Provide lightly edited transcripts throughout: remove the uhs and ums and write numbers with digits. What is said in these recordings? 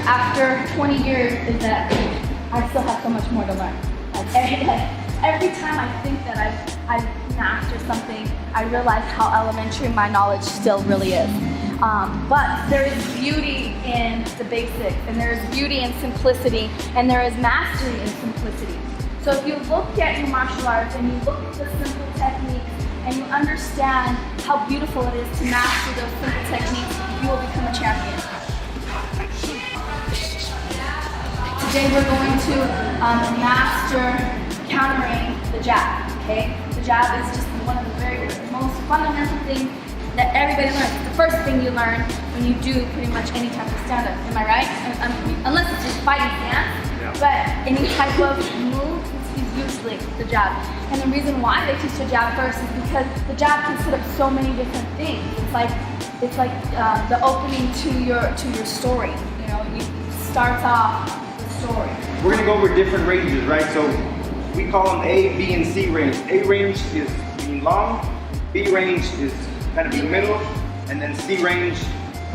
after 20 years is that I still have so much more to learn. Every time I think that I've mastered something, I realize how elementary my knowledge still really is. But there is beauty in the basics, and there is beauty in simplicity, and there is mastery in simplicity. So if you look at your martial arts and you look at the simple techniques and you understand how beautiful it is to master those simple techniques, you will become a champion. Today we're going to master countering the jab, okay? The jab is just one of the very most fundamental things that everybody learns. It's the first thing you learn when you do pretty much any type of stand-up, am I right? Unless it's just fighting stance, but any type of move is usually the jab. And the reason why they teach the jab first is because the jab can set up so many different things. It's like the opening to your story. You know, you start off the story. We're gonna go over different ranges, right? So we call them A, B, and C range. A range is being long, B range is kind of in the middle, and then C range,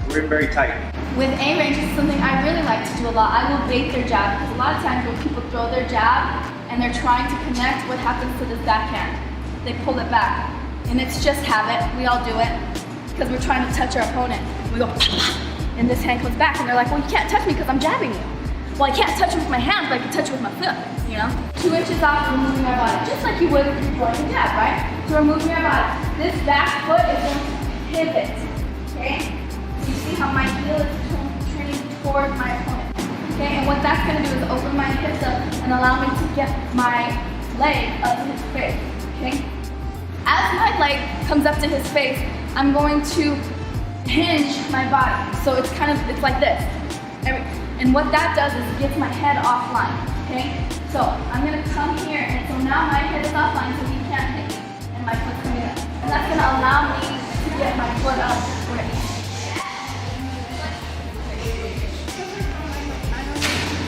we're in very tight. With A range, it's something I really like to do a lot. I will bait their jab, because a lot of times when people throw their jab and they're trying to connect, what happens to this backhand? They pull it back. And it's just habit, we all do it, because we're trying to touch our opponent. We go, and this hand comes back, and they're like, well, you can't touch me because I'm jabbing you. Well, I can't touch you with my hands, but I can touch you with my foot, you know? 2 inches off, we're moving our body, just like you would if you're throwing a jab, right? So we're moving our body. This back foot is going to pivot, okay? So you see how my heel is turning towards my opponent, okay? And what that's going to do is open my hips up and allow me to get my leg up to his face, okay? As my leg comes up to his face, I'm going to hinge my body. So it's like this. And what that does is it gets my head offline, okay? So I'm gonna come here, and so now my head is offline, so he can't hit me, and my foot's coming up. And that's gonna allow me to get my foot up where it is.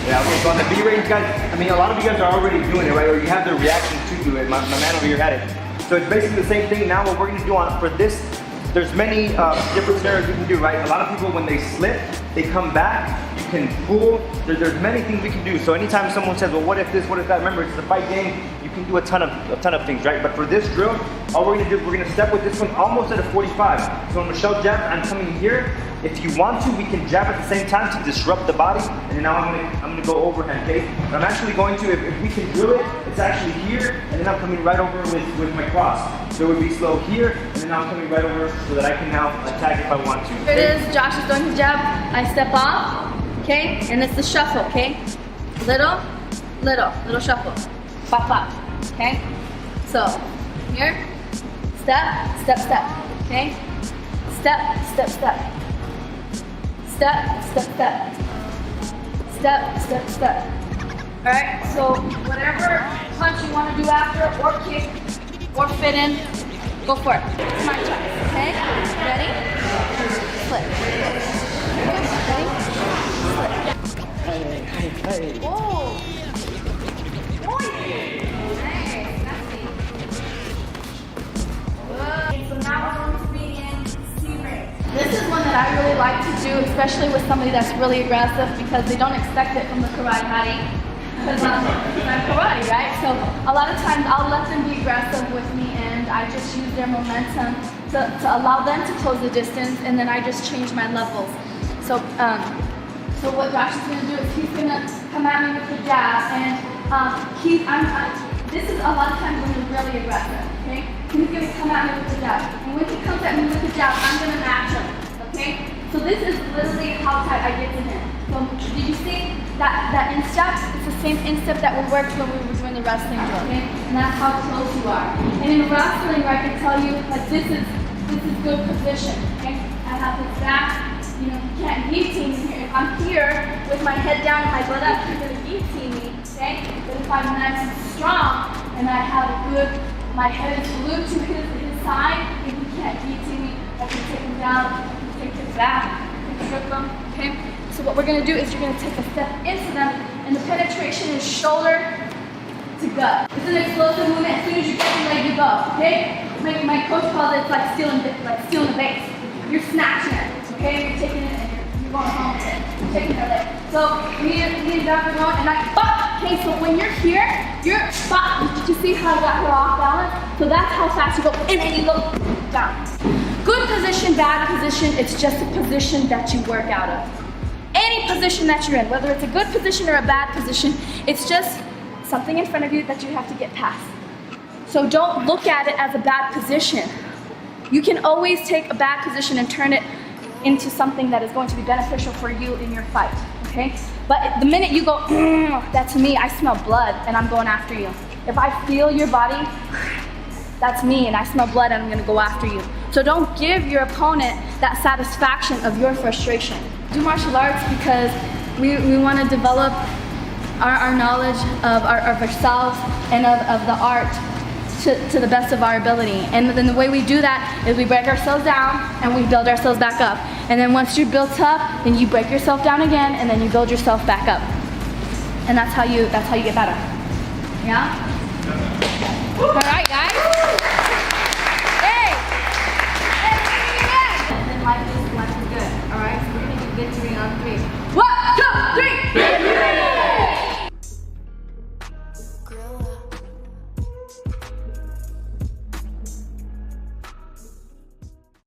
Yeah, okay, so on the B range, guys, I mean, a lot of you guys are already doing it, right? Or you have the reaction to do it. My man over here had it. So it's basically the same thing. Now what we're gonna do for this, there's many different scenarios you can do, right? A lot of people, when they slip, they come back, you can pull. There's many things we can do. So anytime someone says, well, what if this, what if that? Remember, it's a fight game. You can do a ton of things, right? But for this drill, all we're gonna do is we're gonna step with this one almost at a 45. So when Michelle jabs, I'm coming here. If you want to, we can jab at the same time to disrupt the body. And then now I'm gonna go overhand, okay? But I'm actually going to, if we can drill it, it's actually here, and then I'm coming right over with my cross. So it would be slow here, and then I'm coming right over so that I can now attack if I want to. Here it is, Josh is throwing his jab. I step off, okay? And it's the shuffle, okay? Little, little shuffle. Pop, pop, okay? So, here, step, step, step, okay? Step, step, step. Step, step, step. Step, step, step. All right, so whatever punch you want to do after, or kick, or fit in, go for it. It's my choice, okay? Ready? Flip. Ready? Flip. Hey. Whoa. Nice, nasty. Good. So now we're going to be in C range. This is one that I really like to do, especially with somebody that's really aggressive, because they don't expect it from the karate. Because I'm karate, right? So a lot of times I'll let them be aggressive with me, and I just use their momentum to allow them to close the distance, and then I just change my levels. So what Josh is going to do is he's going to come at me with the jab, and this is a lot of times when you're really aggressive, okay? He's going to come at me with the jab, and when he comes at me with the jab, I'm going to match him, okay? So this is literally how tight I get to him. So did you see that instep? It's the same instep that we worked when we were doing the wrestling drill, okay? And that's how close you are. And in wrestling, I can tell you that this is good position, okay? I have his back. You know, you can't guillotine me here. If I'm here with my head down and my butt up, you're going to guillotine me, okay? But if I'm nice and strong and I have my head is glued to his side, and he can't guillotine me, I can take him down, I can take his back, I can trip him, okay? So what we're going to do is you're going to take a step into them, and the penetration is shoulder to gut. It's an explosive movement. As soon as you get the leg, you go, okay? My coach calls it like stealing the base. You're snatching it. Okay, you're taking it and you're going home with it. Shaking her leg. So me and Dad are going, and okay, so when you're here, you're, did you see how I got her off balance? So that's how fast you go, and then you go down. Good position, bad position, it's just a position that you work out of. Any position that you're in, whether it's a good position or a bad position, it's just something in front of you that you have to get past. So don't look at it as a bad position. You can always take a bad position and turn it into something that is going to be beneficial for you in your fight, okay? But the minute you go, that's me, I smell blood and I'm going after you. If I feel your body, that's me and I smell blood and I'm gonna go after you. So don't give your opponent that satisfaction of your frustration. Do martial arts because we want to develop our knowledge of ourselves and of the art to the best of our ability. And then the way we do that is we break ourselves down and we build ourselves back up. And then once you're built up, then you break yourself down again and then you build yourself back up. And that's how you get better. Yeah? All right, guys.